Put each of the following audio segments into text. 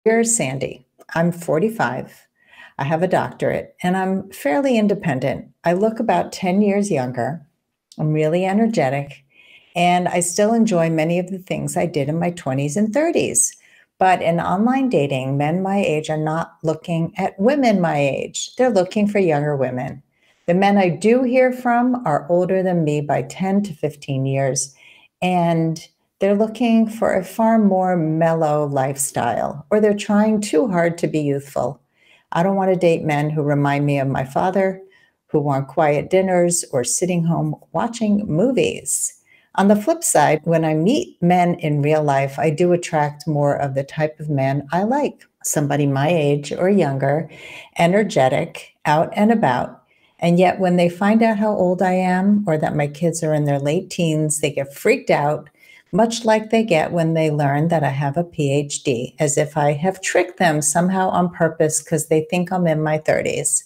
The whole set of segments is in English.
Dear Sandy, I'm 45. I have a doctorate and I'm fairly independent. I look about 10 years younger. I'm really energetic and I still enjoy many of the things I did in my 20s and 30s. But in online dating, men my age are not looking at women my age. They're looking for younger women. The men I do hear from are older than me by 10 to 15 years, and they're looking for a far more mellow lifestyle, or they're trying too hard to be youthful. I don't want to date men who remind me of my father, who want quiet dinners or sitting home watching movies. On the flip side, when I meet men in real life, I do attract more of the type of man I like, somebody my age or younger, energetic, out and about. And yet, when they find out how old I am or that my kids are in their late teens, they get freaked out, much like they get when they learn that I have a PhD, as if I have tricked them somehow on purpose because they think I'm in my 30s.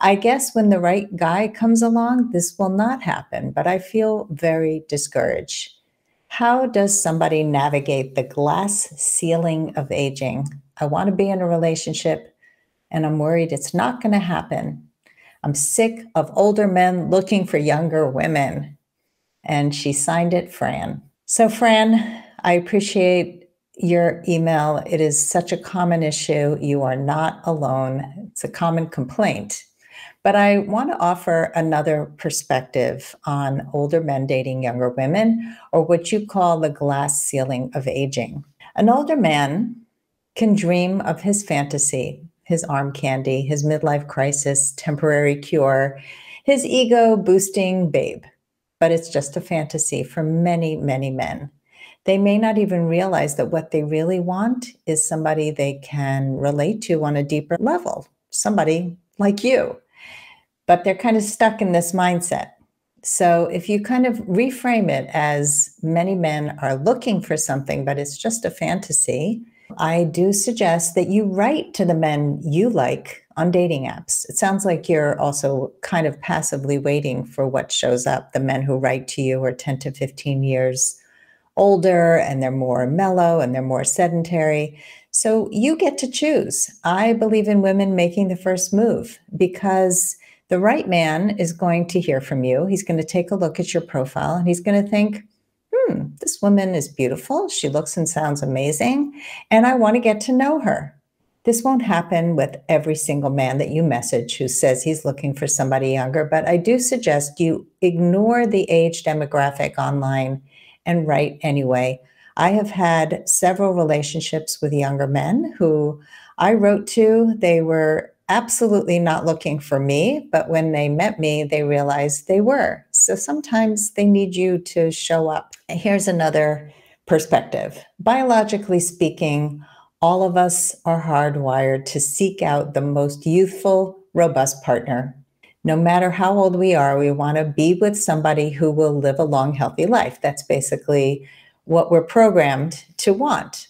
I guess when the right guy comes along, this will not happen, but I feel very discouraged. How does somebody navigate the glass ceiling of aging? I want to be in a relationship and I'm worried it's not going to happen. I'm sick of older men looking for younger women. And she signed it, Fran. So, Fran, I appreciate your email. It is such a common issue. You are not alone. It's a common complaint. But I want to offer another perspective on older men dating younger women, or what you call the glass ceiling of aging. An older man can dream of his fantasy, his arm candy, his midlife crisis, temporary cure, his ego boosting babe. But it's just a fantasy for many, many men. They may not even realize that what they really want is somebody they can relate to on a deeper level, somebody like you. But they're kind of stuck in this mindset. So if you kind of reframe it as many men are looking for something, but it's just a fantasy, I do suggest that you write to the men you like on dating apps. It sounds like you're also kind of passively waiting for what shows up. The men who write to you are 10 to 15 years older and they're more mellow and they're more sedentary. So you get to choose. I believe in women making the first move because the right man is going to hear from you. He's going to take a look at your profile and he's going to think, this woman is beautiful. She looks and sounds amazing, and I want to get to know her. This won't happen with every single man that you message who says he's looking for somebody younger, but I do suggest you ignore the age demographic online and write anyway. I have had several relationships with younger men who I wrote to. They were absolutely not looking for me, but when they met me, they realized they were. So sometimes they need you to show up. Here's another perspective. Biologically speaking, all of us are hardwired to seek out the most youthful, robust partner. No matter how old we are, we want to be with somebody who will live a long, healthy life. That's basically what we're programmed to want.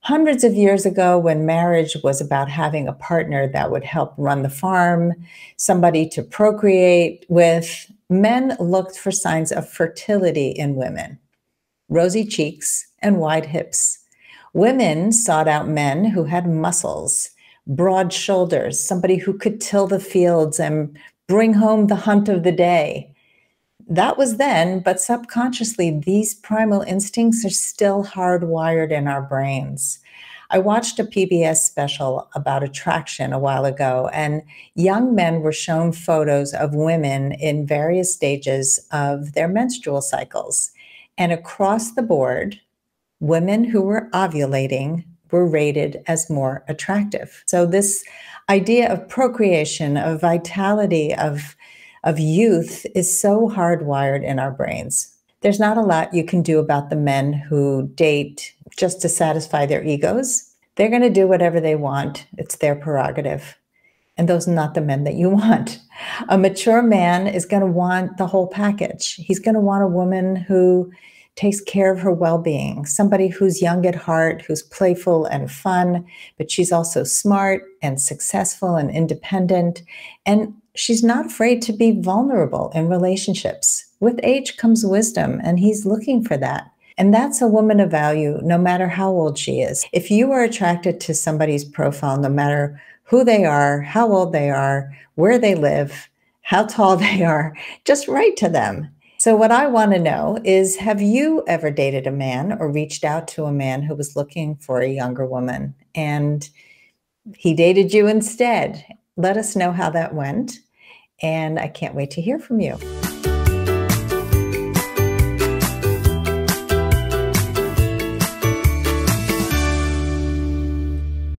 Hundreds of years ago, when marriage was about having a partner that would help run the farm, somebody to procreate with, men looked for signs of fertility in women, rosy cheeks and wide hips. Women sought out men who had muscles, broad shoulders, somebody who could till the fields and bring home the hunt of the day. That was then, but subconsciously, these primal instincts are still hardwired in our brains. I watched a PBS special about attraction a while ago, and young men were shown photos of women in various stages of their menstrual cycles. And across the board, women who were ovulating were rated as more attractive. So this idea of procreation, of vitality, of youth is so hardwired in our brains. There's not a lot you can do about the men who date just to satisfy their egos. They're going to do whatever they want. It's their prerogative. And those are not the men that you want. A mature man is going to want the whole package. He's going to want a woman who takes care of her well-being, somebody who's young at heart, who's playful and fun, but she's also smart and successful and independent. And she's not afraid to be vulnerable in relationships. With age comes wisdom, and he's looking for that. And that's a woman of value, no matter how old she is. If you are attracted to somebody's profile, no matter who they are, how old they are, where they live, how tall they are, just write to them. So, what I want to know is, have you ever dated a man or reached out to a man who was looking for a younger woman and he dated you instead? Let us know how that went. And I can't wait to hear from you.